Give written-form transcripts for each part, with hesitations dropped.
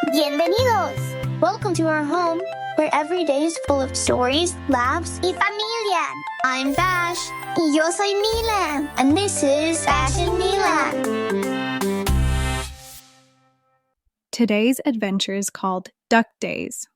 Bienvenidos! Welcome to our home, where every day is full of stories, laughs, y familia. I'm Bash. Y yo soy Mila. And this is Bash and Mila. Today's adventure is called Duck Days.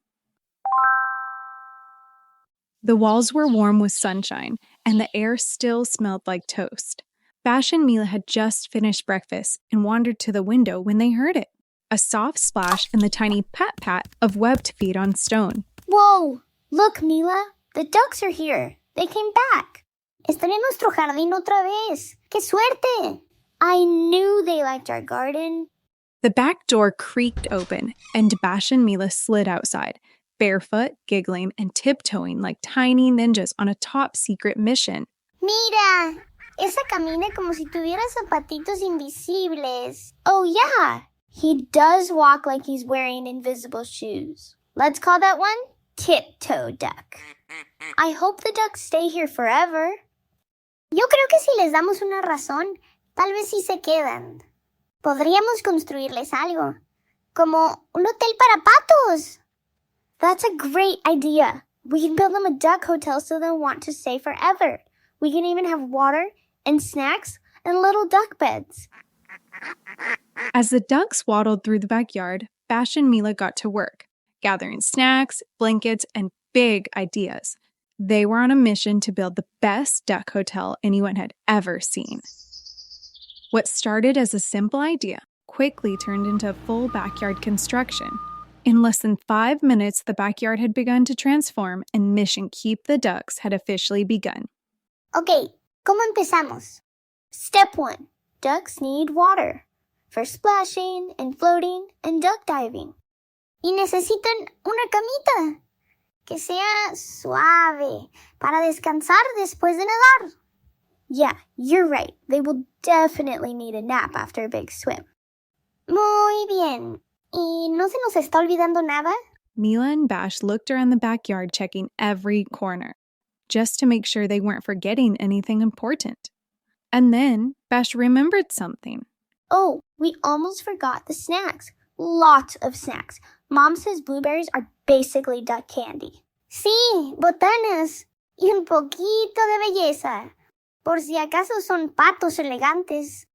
The walls were warm with sunshine, and the air still smelled like toast. Bash and Mila had just finished breakfast and wandered to the window when they heard it. A soft splash and the tiny pat-pat of webbed feet on stone. Whoa! Look, Mila. The ducks are here. They came back. Están en nuestro jardín otra vez. ¡Qué suerte! I knew they liked our garden. The back door creaked open, and Bash and Mila slid outside, barefoot, giggling, and tiptoeing like tiny ninjas on a top-secret mission. Mira! Esa camina como si tuviera zapatitos invisibles. Oh, yeah! He does walk like he's wearing invisible shoes. Let's call that one Tiptoe Duck. I hope the ducks stay here forever. Yo creo que si les damos una razón, tal vez sí se quedan. Podríamos construirles algo, como un hotel para patos. That's a great idea. We can build them a duck hotel so they'll want to stay forever. We can even have water and snacks and little duck beds. As the ducks waddled through the backyard, Bash and Mila got to work, gathering snacks, blankets, and big ideas. They were on a mission to build the best duck hotel anyone had ever seen. What started as a simple idea quickly turned into full backyard construction. In less than 5 minutes, the backyard had begun to transform, and Mission Keep the Ducks had officially begun. Okay, ¿cómo empezamos? Step 1. Ducks need water for splashing and floating and duck diving. Y necesitan una camita que sea suave para descansar después de nadar. Yeah, you're right. They will definitely need a nap after a big swim. Muy bien. ¿Y no se nos está olvidando nada? Mila and Bash looked around the backyard, checking every corner, just to make sure they weren't forgetting anything important. And then Bash remembered something. Oh, we almost forgot the snacks. Lots of snacks. Mom says blueberries are basically duck candy. Sí, botanas. Y un poquito de belleza. Por si acaso son patos elegantes.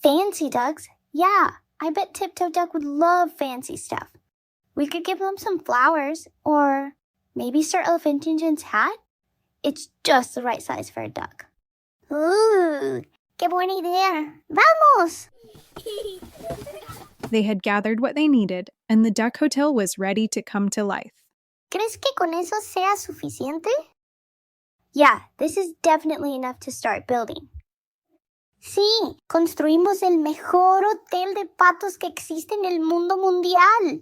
Fancy ducks? Yeah, I bet Tiptoe Duck would love fancy stuff. We could give them some flowers, or maybe Sir Elephantington's hat. It's just the right size for a duck. Ooh, qué buena idea. ¡Vamos! They had gathered what they needed, and the duck hotel was ready to come to life. ¿Crees que con eso sea suficiente? Yeah, this is definitely enough to start building. Sí, construimos el mejor hotel de patos que existe en el mundo mundial.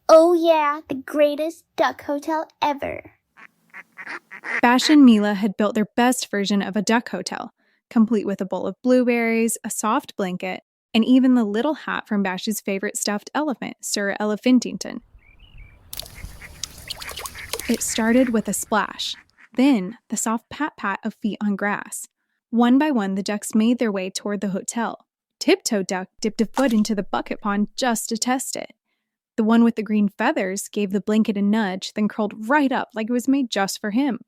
Oh yeah, the greatest duck hotel ever. Bash and Mila had built their best version of a duck hotel, complete with a bowl of blueberries, a soft blanket, and even the little hat from Bash's favorite stuffed elephant, Sir Elephantington. It started with a splash, then the soft pat-pat of feet on grass. One by one, the ducks made their way toward the hotel. Tiptoe Duck dipped a foot into the bucket pond just to test it. The one with the green feathers gave the blanket a nudge, then curled right up like it was made just for him.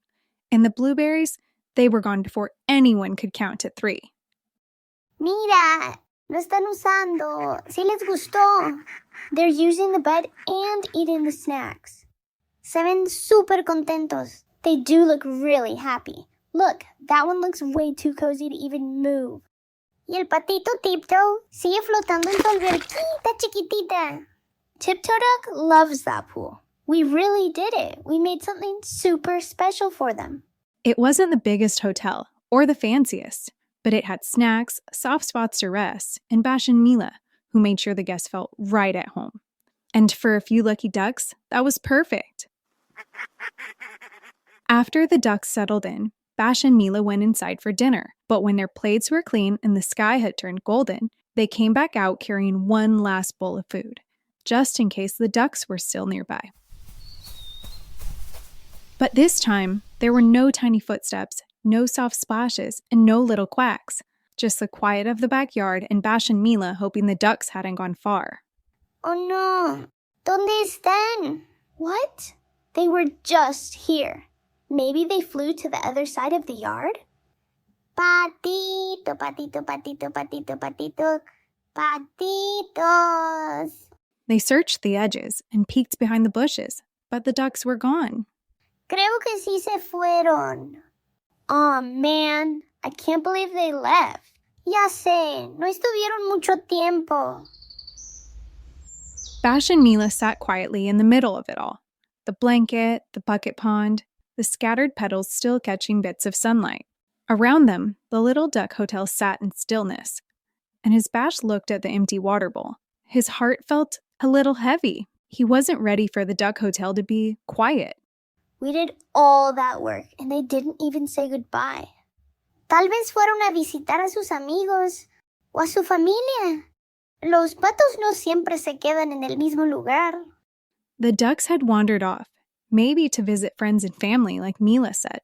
And the blueberries, they were gone before anyone could count to 3. Mira, lo están usando. Sí les gustó. They're using the bed and eating the snacks. Se ven súper contentos. They do look really happy. Look, that one looks way too cozy to even move. Y el patito Tiptoe sigue flotando en tu alberquita chiquitita. Tiptoe Duck loves that pool. We really did it. We made something super special for them. It wasn't the biggest hotel, or the fanciest, but it had snacks, soft spots to rest, and Bash and Mila, who made sure the guests felt right at home. And for a few lucky ducks, that was perfect. After the ducks settled in, Bash and Mila went inside for dinner, but when their plates were clean and the sky had turned golden, they came back out carrying one last bowl of food, just in case the ducks were still nearby. But this time, there were no tiny footsteps, no soft splashes, and no little quacks, just the quiet of the backyard and Bash and Mila hoping the ducks hadn't gone far. Oh no, ¿Dónde están? What? They were just here. Maybe they flew to the other side of the yard? Patito, patito, patito, patito, patito. Patitos. They searched the edges and peeked behind the bushes, but the ducks were gone. Creo que sí se fueron. Oh, man. I can't believe they left. Ya sé, no estuvieron mucho tiempo. Bash and Mila sat quietly in the middle of it all. The blanket, the bucket pond, the scattered petals still catching bits of sunlight. Around them, the little duck hotel sat in stillness. And as Bash looked at the empty water bowl, his heart felt a little heavy. He wasn't ready for the duck hotel to be quiet. We did all that work, and they didn't even say goodbye. Tal vez fueron a visitar a sus amigos o a su familia. Los patos no siempre se quedan en el mismo lugar. The ducks had wandered off, maybe to visit friends and family, like Mila said.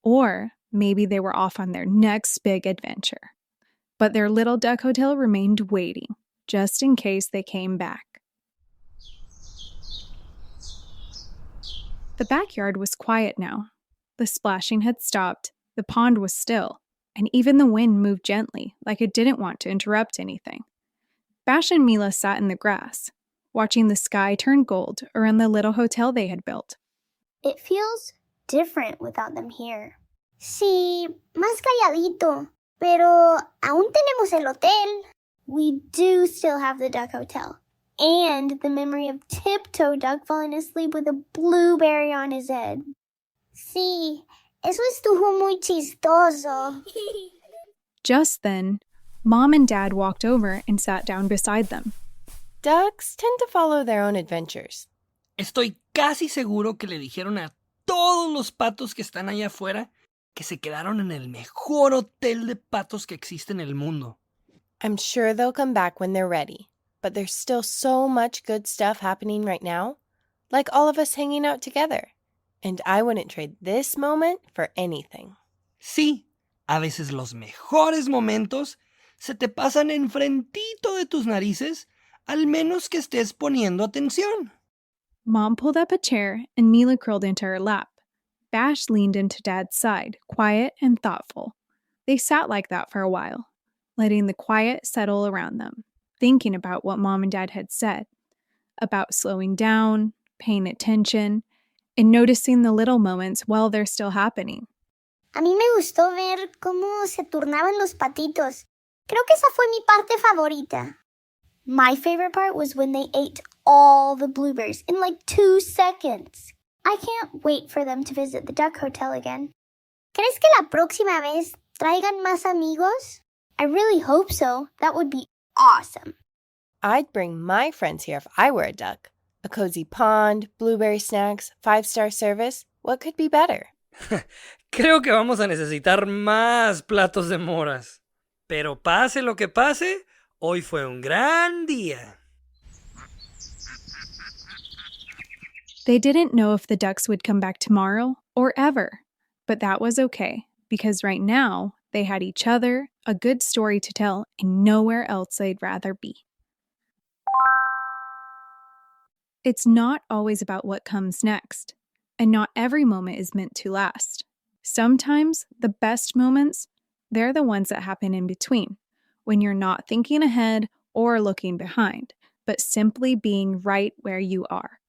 Or maybe they were off on their next big adventure. But their little duck hotel remained waiting, just in case they came back. The backyard was quiet now. The splashing had stopped, the pond was still, and even the wind moved gently, like it didn't want to interrupt anything. Bash and Mila sat in the grass, watching the sky turn gold around the little hotel they had built. It feels different without them here. Sí, más calladito, pero aún tenemos el hotel. We do still have the duck hotel. And the memory of Tiptoe Duck falling asleep with a blueberry on his head. Sí, eso estuvo muy chistoso. Just then, Mom and Dad walked over and sat down beside them. Ducks tend to follow their own adventures. Estoy casi seguro que le dijeron a todos los patos que están allá afuera que se quedaron en el mejor hotel de patos que existe en el mundo. I'm sure they'll come back when they're ready, but there's still so much good stuff happening right now, like all of us hanging out together. And I wouldn't trade this moment for anything. Sí, a veces los mejores momentos se te pasan enfrentito de tus narices, al menos que estés poniendo atención. Mom pulled up a chair and Mila curled into her lap. Bash leaned into Dad's side, quiet and thoughtful. They sat like that for a while, letting the quiet settle around them, thinking about what Mom and Dad had said, about slowing down, paying attention, and noticing the little moments while they're still happening. A mí me gustó ver cómo se turnaban los patitos. Creo que esa fue mi parte favorita. My favorite part was when they ate all the blueberries in like 2 seconds. I can't wait for them to visit the duck hotel again. ¿Crees que la próxima vez traigan más amigos? I really hope so. That would be awesome. I'd bring my friends here if I were a duck. A cozy pond, blueberry snacks, 5-star service. What could be better? Creo que vamos a necesitar más platos de moras. Pero pase lo que pase, hoy fue un gran día. They didn't know if the ducks would come back tomorrow or ever, but that was okay, because right now they had each other, a good story to tell, and nowhere else they'd rather be. It's not always about what comes next, and not every moment is meant to last. Sometimes the best moments, they're the ones that happen in between, when you're not thinking ahead or looking behind, but simply being right where you are.